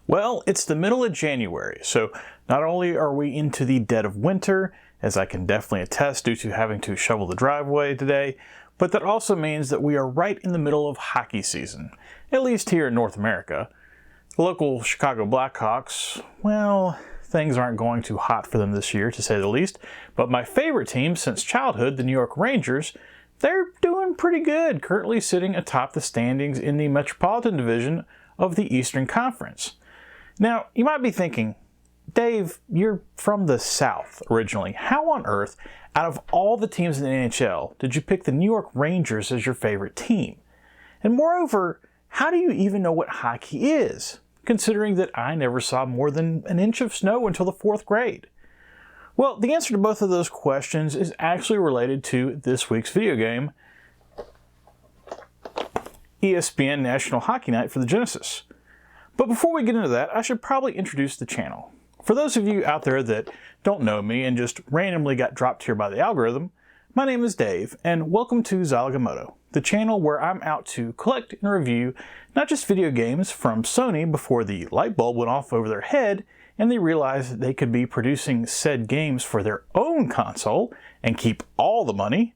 Well, it's the middle of January, so not only are we into the dead of winter, as I can definitely attest due to having to shovel the driveway today, but that also means that we are right in the middle of hockey season, at least here in North America. The local Chicago Blackhawks, well, things aren't going too hot for them this year, to say the least, but my favorite team since childhood, the New York Rangers, they're doing pretty good, currently sitting atop the standings in the Metropolitan Division of the Eastern Conference. Now, you might be thinking, Dave, you're from the South originally. How on earth, out of all the teams in the NHL, did you pick the New York Rangers as your favorite team? And moreover, how do you even know what hockey is, considering that I never saw more than an inch of snow until the 4th grade? Well, the answer to both of those questions is actually related to this week's video game, ESPN National Hockey Night for the Genesis. But before we get into that, I should probably introduce the channel. For those of you out there that don't know me and just randomly got dropped here by the algorithm, my name is Dave, and welcome to Zilog and Moto, the channel where I'm out to collect and review not just video games from Sony before the light bulb went off over their head and they realized that they could be producing said games for their own console and keep all the money,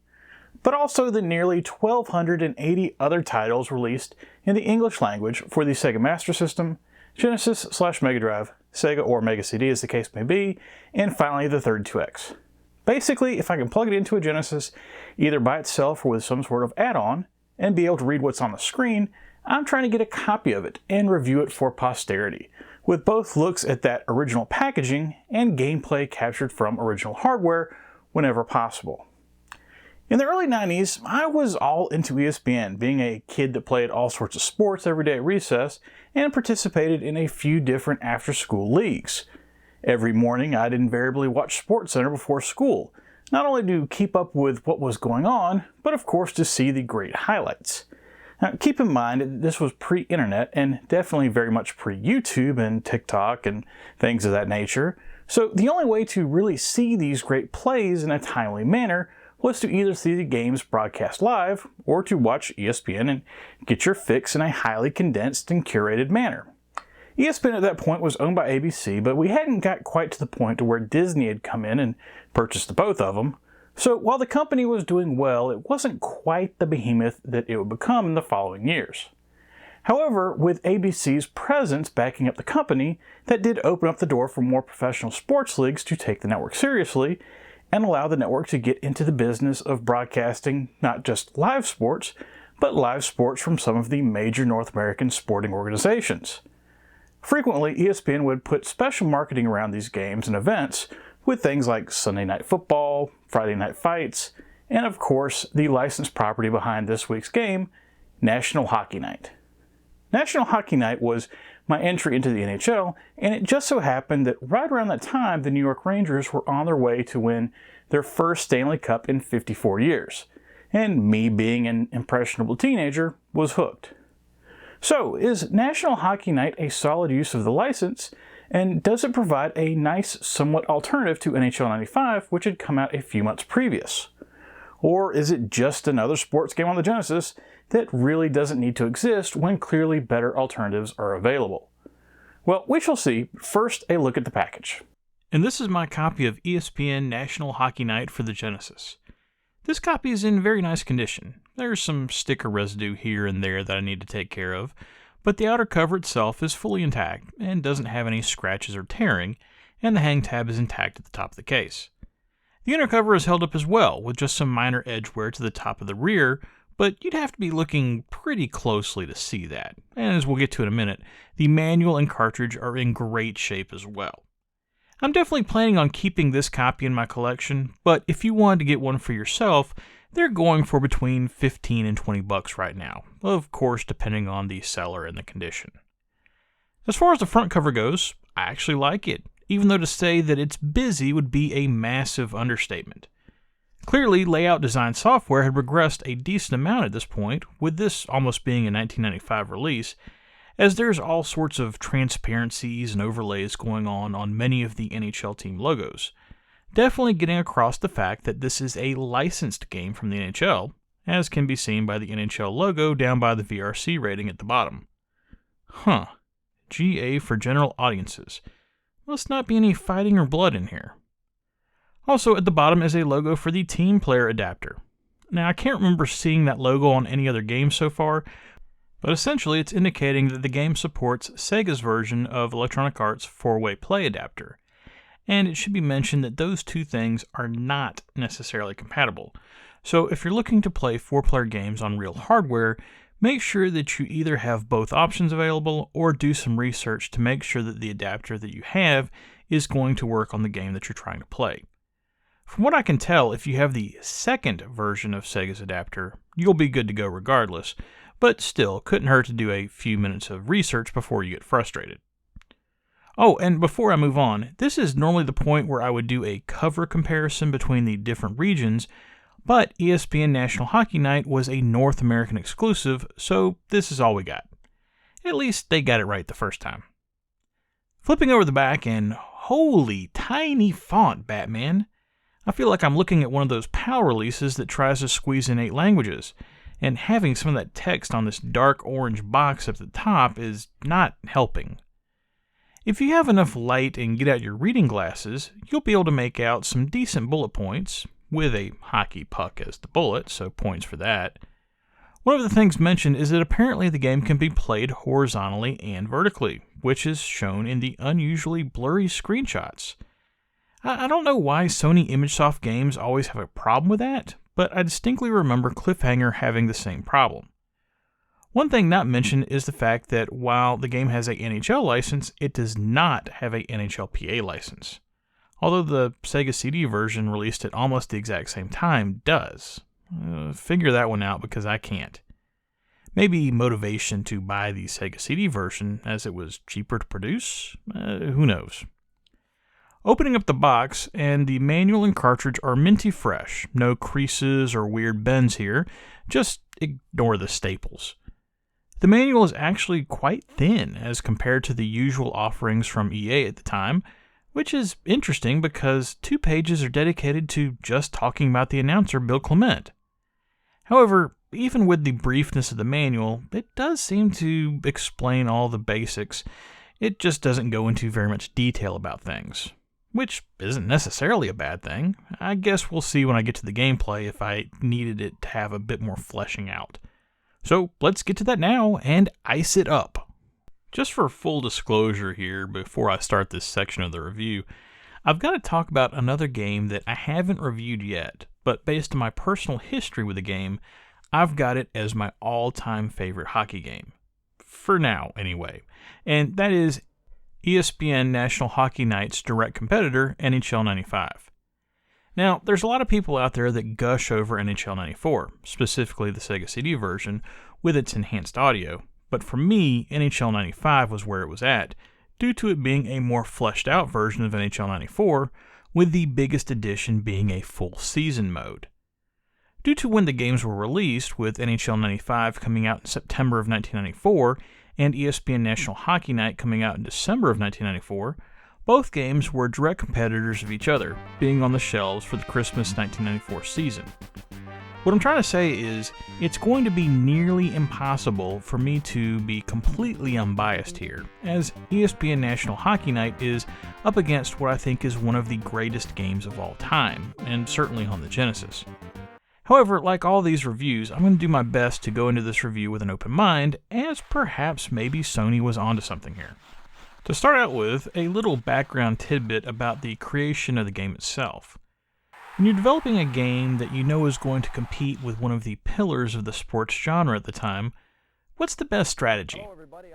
but also the nearly 1,280 other titles released in the English language for the Sega Master System, Genesis/Mega Drive, Sega or Mega CD as the case may be, and finally the 32X. Basically, if I can plug it into a Genesis, either by itself or with some sort of add-on, and be able to read what's on the screen, I'm trying to get a copy of it and review it for posterity, with both looks at that original packaging and gameplay captured from original hardware whenever possible. In the early 90s, I was all into ESPN, being a kid that played all sorts of sports every day at recess and participated in a few different after-school leagues. Every morning, I'd invariably watch SportsCenter before school, not only to keep up with what was going on, but of course to see the great highlights. Now, keep in mind that this was pre-internet and definitely very much pre-YouTube and TikTok and things of that nature, so the only way to really see these great plays in a timely manner was to either see the games broadcast live or to watch ESPN and get your fix in a highly condensed and curated manner. ESPN at that point was owned by ABC, but we hadn't got quite to the point to where Disney had come in and purchased the both of them. So while the company was doing well, it wasn't quite the behemoth that it would become in the following years. However, with ABC's presence backing up the company, that did open up the door for more professional sports leagues to take the network seriously and allow the network to get into the business of broadcasting not just live sports, but live sports from some of the major North American sporting organizations. Frequently, ESPN would put special marketing around these games and events with things like Sunday Night Football, Friday Night Fights, and of course, the licensed property behind this week's game, National Hockey Night. National Hockey Night was my entry into the NHL, and it just so happened that right around that time, the New York Rangers were on their way to win their first Stanley Cup in 54 years, and me being an impressionable teenager was hooked. So, is National Hockey Night a solid use of the license, and does it provide a nice, somewhat alternative to NHL 95, which had come out a few months previous? Or is it just another sports game on the Genesis that really doesn't need to exist when clearly better alternatives are available? Well, we shall see. First, a look at the package. And this is my copy of ESPN National Hockey Night for the Genesis. This copy is in very nice condition. There's some sticker residue here and there that I need to take care of, but the outer cover itself is fully intact and doesn't have any scratches or tearing, and the hang tab is intact at the top of the case. The inner cover is held up as well, with just some minor edge wear to the top of the rear, but you'd have to be looking pretty closely to see that. And as we'll get to in a minute, the manual and cartridge are in great shape as well. I'm definitely planning on keeping this copy in my collection, but if you wanted to get one for yourself, they're going for between $15 and $20 right now, of course depending on the seller and the condition. As far as the front cover goes, I actually like it, even though to say that it's busy would be a massive understatement. Clearly, layout design software had regressed a decent amount at this point, with this almost being a 1995 release, as there's all sorts of transparencies and overlays going on many of the NHL team logos, definitely getting across the fact that this is a licensed game from the NHL, as can be seen by the NHL logo down by the VRC rating at the bottom. GA for general audiences. Must not be any fighting or blood in here. Also, at the bottom is a logo for the Team Player adapter. Now, I can't remember seeing that logo on any other game so far, but essentially it's indicating that the game supports Sega's version of Electronic Arts' 4-way play adapter. And it should be mentioned that those two things are not necessarily compatible. So if you're looking to play 4-player games on real hardware, make sure that you either have both options available or do some research to make sure that the adapter that you have is going to work on the game that you're trying to play. From what I can tell, if you have the second version of Sega's adapter, you'll be good to go regardless, but still, couldn't hurt to do a few minutes of research before you get frustrated. Oh, and before I move on, this is normally the point where I would do a cover comparison between the different regions, but ESPN National Hockey Night was a North American exclusive, so this is all we got. At least they got it right the first time. Flipping over the back, and holy tiny font, Batman! I feel like I'm looking at one of those PAL releases that tries to squeeze in 8 languages, and having some of that text on this dark orange box up the top is not helping. If you have enough light and get out your reading glasses, you'll be able to make out some decent bullet points, with a hockey puck as the bullet, so points for that. One of the things mentioned is that apparently the game can be played horizontally and vertically, which is shown in the unusually blurry screenshots. I don't know why Sony ImageSoft games always have a problem with that, but I distinctly remember Cliffhanger having the same problem. One thing not mentioned is the fact that while the game has a NHL license, it does not have a NHLPA license. Although the Sega CD version released at almost the exact same time does. Figure that one out because I can't. Maybe motivation to buy the Sega CD version as it was cheaper to produce? Who knows. Opening up the box, and the manual and cartridge are minty fresh. No creases or weird bends here. Just ignore the staples. The manual is actually quite thin as compared to the usual offerings from EA at the time, which is interesting because 2 pages are dedicated to just talking about the announcer Bill Clement. However, even with the briefness of the manual, it does seem to explain all the basics. It just doesn't go into very much detail about things, which isn't necessarily a bad thing. I guess we'll see when I get to the gameplay if I needed it to have a bit more fleshing out. So let's get to that now and ice it up. Just for full disclosure here, before I start this section of the review, I've got to talk about another game that I haven't reviewed yet, but based on my personal history with the game, I've got it as my all-time favorite hockey game. For now, anyway. And that is ESPN National Hockey Night's direct competitor, NHL 95. Now, there's a lot of people out there that gush over NHL 94, specifically the Sega CD version, with its enhanced audio. But for me, NHL 95 was where it was at, due to it being a more fleshed out version of NHL 94, with the biggest addition being a full season mode. Due to when the games were released, with NHL 95 coming out in September of 1994, and ESPN National Hockey Night coming out in December of 1994, both games were direct competitors of each other, being on the shelves for the Christmas 1994 season. What I'm trying to say is, it's going to be nearly impossible for me to be completely unbiased here, as ESPN National Hockey Night is up against what I think is one of the greatest games of all time, and certainly on the Genesis. However, like all these reviews, I'm going to do my best to go into this review with an open mind, as perhaps maybe Sony was onto something here. To start out with, a little background tidbit about the creation of the game itself. When you're developing a game that you know is going to compete with one of the pillars of the sports genre at the time, what's the best strategy?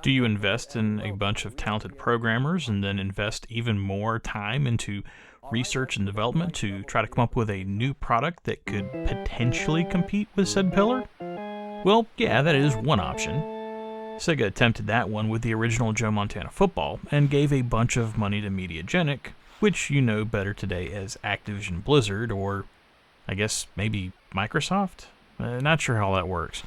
Do you invest in a bunch of talented programmers and then invest even more time into research and development to try to come up with a new product that could potentially compete with said pillar? Well, yeah, that is one option. Sega attempted that one with the original Joe Montana Football and gave a bunch of money to Mediagenic, which you know better today as Activision Blizzard, or I guess maybe Microsoft? Not sure how that works.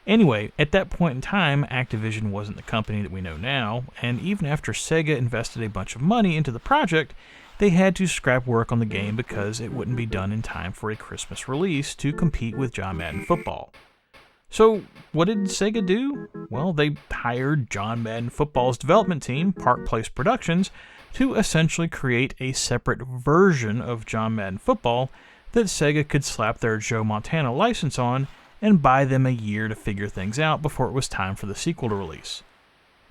Anyway, at that point in time, Activision wasn't the company that we know now, and even after Sega invested a bunch of money into the project, they had to scrap work on the game because it wouldn't be done in time for a Christmas release to compete with John Madden Football. So what did Sega do? Well, they hired John Madden Football's development team, Park Place Productions, to essentially create a separate version of John Madden Football that Sega could slap their Joe Montana license on and buy them a year to figure things out before it was time for the sequel to release.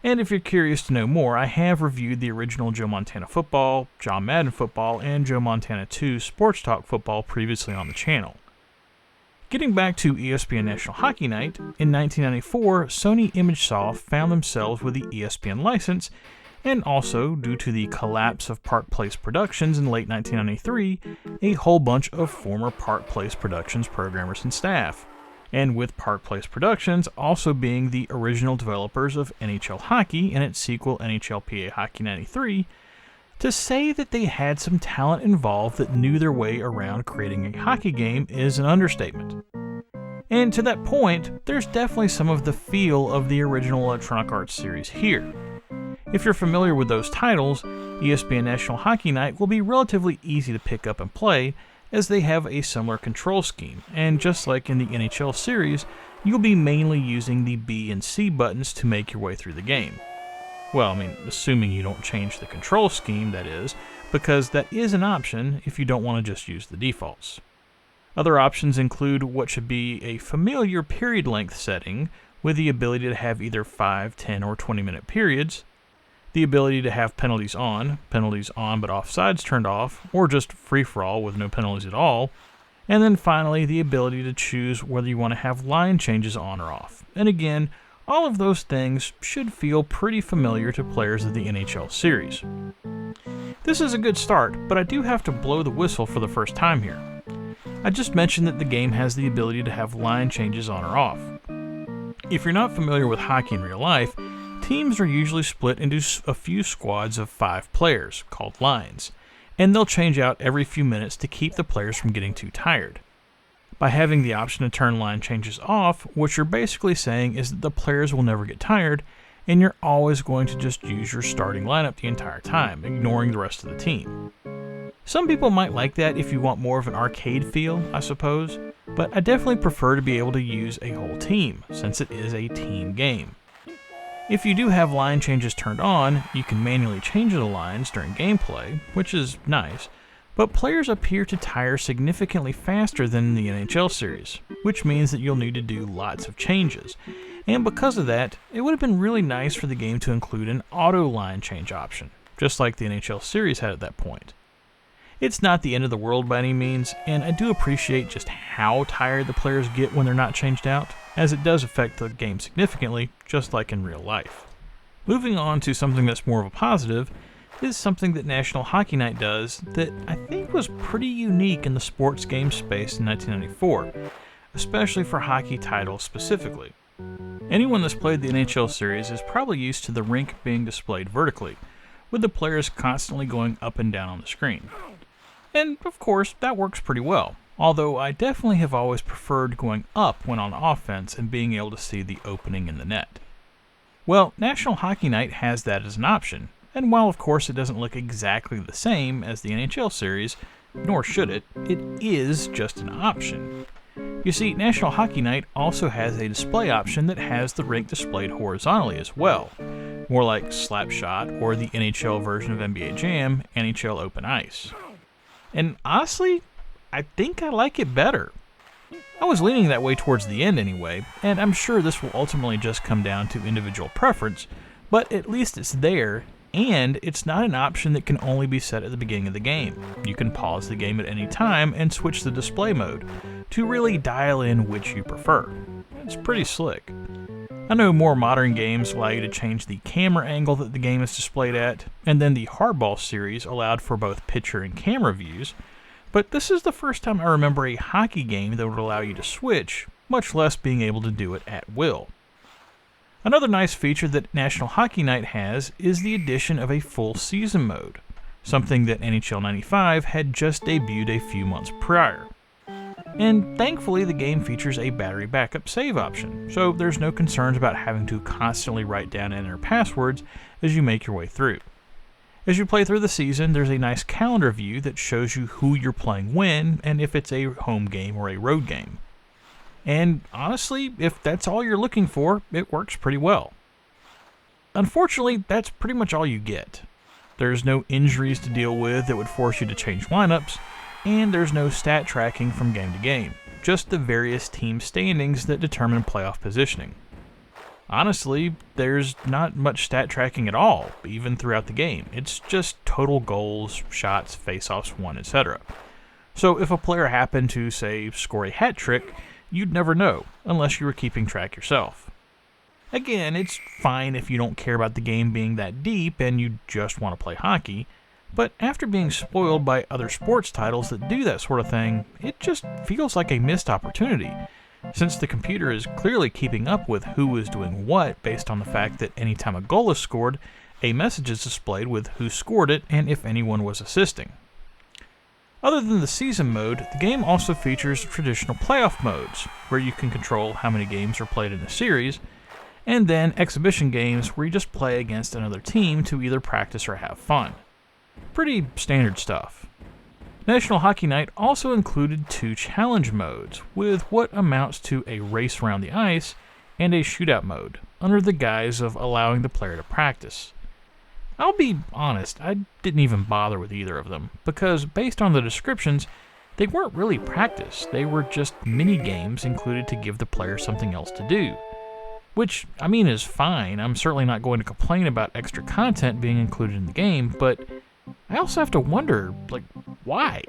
And if you're curious to know more, I have reviewed the original Joe Montana Football, John Madden Football, and Joe Montana 2 Sports Talk Football previously on the channel. Getting back to ESPN National Hockey Night, in 1994, Sony ImageSoft found themselves with the ESPN license, and also, due to the collapse of Park Place Productions in late 1993, a whole bunch of former Park Place Productions programmers and staff. And with Park Place Productions also being the original developers of NHL Hockey and its sequel NHLPA Hockey 93, to say that they had some talent involved that knew their way around creating a hockey game is an understatement. And to that point, there's definitely some of the feel of the original Electronic Arts series here. If you're familiar with those titles, ESPN National Hockey Night will be relatively easy to pick up and play, as they have a similar control scheme, and just like in the NHL series, you'll be mainly using the B and C buttons to make your way through the game. Well, assuming you don't change the control scheme, that is, because that is an option if you don't want to just use the defaults. Other options include what should be a familiar period length setting, with the ability to have either 5, 10, or 20-minute periods, the ability to have penalties on but offsides turned off, or just free-for-all with no penalties at all, and then finally the ability to choose whether you want to have line changes on or off. And again, all of those things should feel pretty familiar to players of the NHL series. This is a good start, but I do have to blow the whistle for the first time here. I just mentioned that the game has the ability to have line changes on or off. If you're not familiar with hockey in real life, teams are usually split into a few squads of 5 players, called lines, and they'll change out every few minutes to keep the players from getting too tired. By having the option to turn line changes off, what you're basically saying is that the players will never get tired, and you're always going to just use your starting lineup the entire time, ignoring the rest of the team. Some people might like that if you want more of an arcade feel, I suppose, but I definitely prefer to be able to use a whole team, since it is a team game. If you do have line changes turned on, you can manually change the lines during gameplay, which is nice, but players appear to tire significantly faster than in the NHL series, which means that you'll need to do lots of changes. And because of that, it would have been really nice for the game to include an auto line change option, just like the NHL series had at that point. It's not the end of the world by any means, and I do appreciate just how tired the players get when they're not changed out, as it does affect the game significantly, just like in real life. Moving on to something that's more of a positive, is something that National Hockey Night does that I think was pretty unique in the sports game space in 1994, especially for hockey titles specifically. Anyone that's played the NHL series is probably used to the rink being displayed vertically, with the players constantly going up and down on the screen. And of course, that works pretty well, although I definitely have always preferred going up when on offense and being able to see the opening in the net. Well, National Hockey Night has that as an option, and while of course it doesn't look exactly the same as the NHL series, nor should it, it is just an option. You see, National Hockey Night also has a display option that has the rink displayed horizontally as well, more like Slapshot or the NHL version of NBA Jam, NHL Open Ice. And honestly, I think I like it better. I was leaning that way towards the end anyway, and I'm sure this will ultimately just come down to individual preference, but at least it's there, and it's not an option that can only be set at the beginning of the game. You can pause the game at any time and switch the display mode to really dial in which you prefer. It's pretty slick. I know more modern games allow you to change the camera angle that the game is displayed at, and then the Hardball series allowed for both picture and camera views, but this is the first time I remember a hockey game that would allow you to switch, much less being able to do it at will. Another nice feature that National Hockey Night has is the addition of a full season mode, something that NHL 95 had just debuted a few months prior. And thankfully the game features a battery backup save option, so there's no concerns about having to constantly write down and enter passwords as you make your way through. As you play through the season, there's a nice calendar view that shows you who you're playing when and if it's a home game or a road game. And honestly, if that's all you're looking for, it works pretty well. Unfortunately, that's pretty much all you get. There's no injuries to deal with that would force you to change lineups, and there's no stat tracking from game to game, just the various team standings that determine playoff positioning. Honestly, there's not much stat tracking at all, even throughout the game. It's just total goals, shots, face-offs won, etc. So if a player happened to, say, score a hat trick, you'd never know, unless you were keeping track yourself. Again, it's fine if you don't care about the game being that deep and you just want to play hockey, but after being spoiled by other sports titles that do that sort of thing, it just feels like a missed opportunity, since the computer is clearly keeping up with who is doing what based on the fact that anytime a goal is scored, a message is displayed with who scored it and if anyone was assisting. Other than the season mode, the game also features traditional playoff modes, where you can control how many games are played in a series, and then exhibition games where you just play against another team to either practice or have fun. Pretty standard stuff. National Hockey Night also included 2 challenge modes, with what amounts to a race around the ice and a shootout mode, under the guise of allowing the player to practice. I'll be honest, I didn't even bother with either of them, because based on the descriptions, they weren't really practice, they were just mini games included to give the player something else to do. Which, I mean, is fine. I'm certainly not going to complain about extra content being included in the game, but I also have to wonder, why?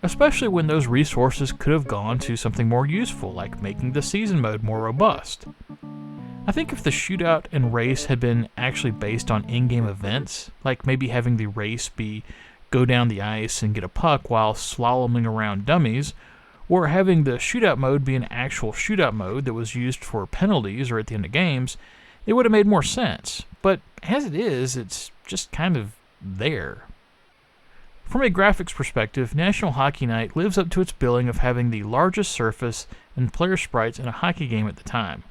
Especially when those resources could have gone to something more useful, like making the season mode more robust. I think if the shootout and race had been actually based on in-game events, like maybe having the race be go down the ice and get a puck while slaloming around dummies, or having the shootout mode be an actual shootout mode that was used for penalties or at the end of games, it would have made more sense. But as it is, it's just kind of there. From a graphics perspective, National Hockey Night lives up to its billing of having the largest surface and player sprites in a hockey game at the time,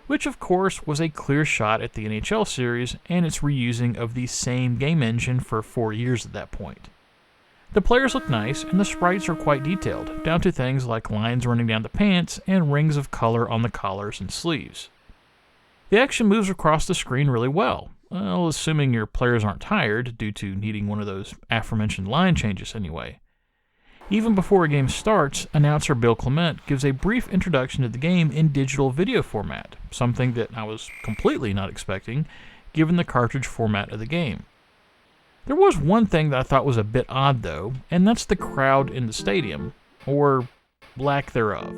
which of course was a clear shot at the NHL series and its reusing of the same game engine for 4 years at that point. The players look nice, and the sprites are quite detailed, down to things like lines running down the pants and rings of color on the collars and sleeves. The action moves across the screen really well, assuming your players aren't tired, due to needing one of those aforementioned line changes anyway. Even before a game starts, announcer Bill Clement gives a brief introduction to the game in digital video format, something that I was completely not expecting, given the cartridge format of the game. There was one thing that I thought was a bit odd though, and that's the crowd in the stadium, or lack thereof.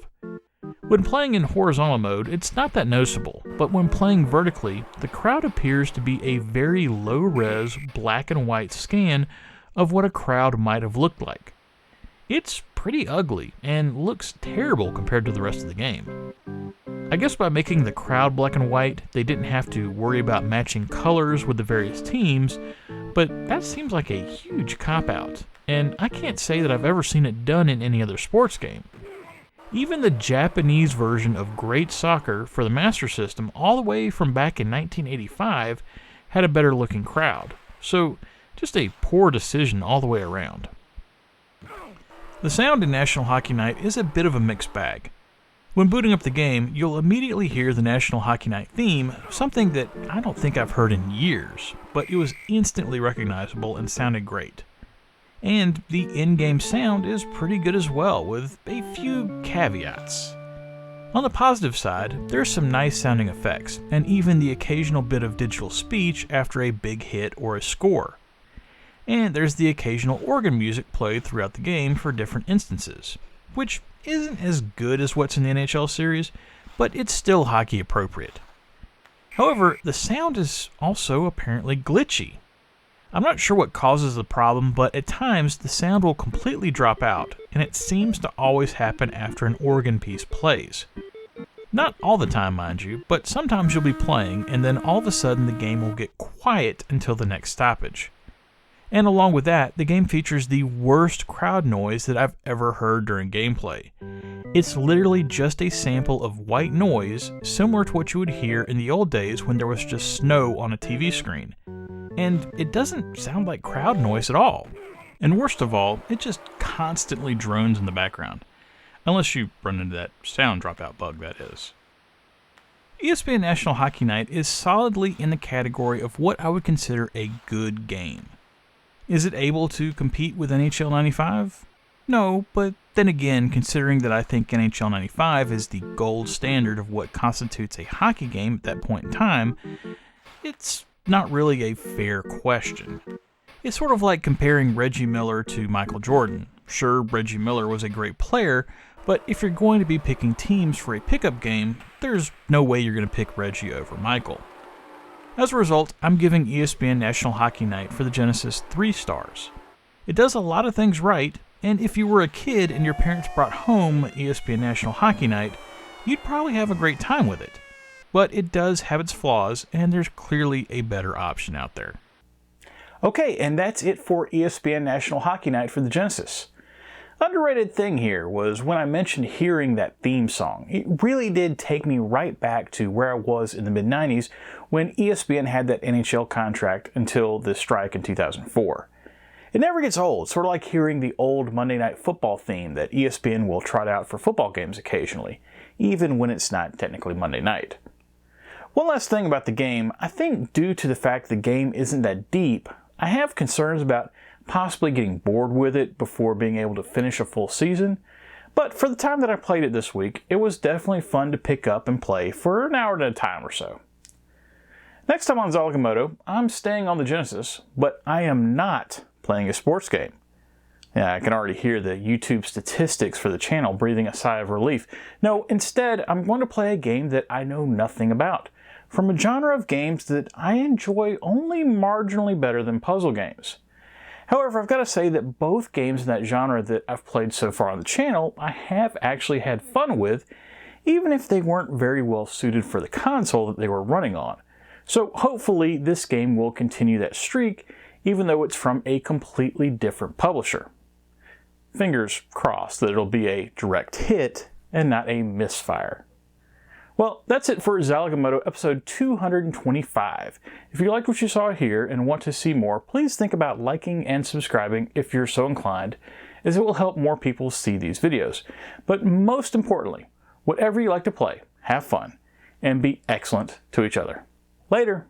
When playing in horizontal mode, it's not that noticeable, but when playing vertically, the crowd appears to be a very low-res black and white scan of what a crowd might have looked like. It's pretty ugly, and looks terrible compared to the rest of the game. I guess by making the crowd black and white, they didn't have to worry about matching colors with the various teams, but that seems like a huge cop-out, and I can't say that I've ever seen it done in any other sports game. Even the Japanese version of Great Soccer for the Master System, all the way from back in 1985, had a better looking crowd, so just a poor decision all the way around. The sound in National Hockey Night is a bit of a mixed bag. When booting up the game, you'll immediately hear the National Hockey Night theme, something that I don't think I've heard in years, but it was instantly recognizable and sounded great. And the in-game sound is pretty good as well, with a few caveats. On the positive side, there's some nice sounding effects, and even the occasional bit of digital speech after a big hit or a score. And there's the occasional organ music played throughout the game for different instances, which isn't as good as what's in the NHL series, but it's still hockey appropriate. However, the sound is also apparently glitchy. I'm not sure what causes the problem, but at times the sound will completely drop out, and it seems to always happen after an organ piece plays. Not all the time, mind you, but sometimes you'll be playing, and then all of a sudden the game will get quiet until the next stoppage. And along with that, the game features the worst crowd noise that I've ever heard during gameplay. It's literally just a sample of white noise, similar to what you would hear in the old days when there was just snow on a TV screen. And it doesn't sound like crowd noise at all. And worst of all, it just constantly drones in the background. Unless you run into that sound dropout bug, that is. ESPN National Hockey Night is solidly in the category of what I would consider a good game. Is it able to compete with NHL 95? No, but then again, considering that I think NHL 95 is the gold standard of what constitutes a hockey game at that point in time, it's not really a fair question. It's sort of like comparing Reggie Miller to Michael Jordan. Sure, Reggie Miller was a great player, but if you're going to be picking teams for a pickup game, there's no way you're going to pick Reggie over Michael. As a result, I'm giving ESPN National Hockey Night for the Genesis 3 stars. It does a lot of things right, and if you were a kid and your parents brought home ESPN National Hockey Night, you'd probably have a great time with it. But it does have its flaws, and there's clearly a better option out there. Okay, and that's it for ESPN National Hockey Night for the Genesis. Underrated thing here was when I mentioned hearing that theme song. It really did take me right back to where I was in the mid-90s when ESPN had that NHL contract until the strike in 2004. It never gets old, sort of like hearing the old Monday Night Football theme that ESPN will trot out for football games occasionally, even when it's not technically Monday night. One last thing about the game, I think due to the fact the game isn't that deep, I have concerns about possibly getting bored with it before being able to finish a full season, but for the time that I played it this week, it was definitely fun to pick up and play for an hour at a time or so. Next time on Zilog and Moto, I'm staying on the Genesis, but I am not playing a sports game. Yeah, I can already hear the YouTube statistics for the channel breathing a sigh of relief. No, instead, I'm going to play a game that I know nothing about, from a genre of games that I enjoy only marginally better than puzzle games. However, I've got to say that both games in that genre that I've played so far on the channel, I have actually had fun with, even if they weren't very well suited for the console that they were running on. So hopefully this game will continue that streak, even though it's from a completely different publisher. Fingers crossed that it'll be a direct hit and not a misfire. Well, that's it for Zilog and Moto episode 225. If you like what you saw here and want to see more, please think about liking and subscribing if you're so inclined, as it will help more people see these videos. But most importantly, whatever you like to play, have fun, and be excellent to each other. Later!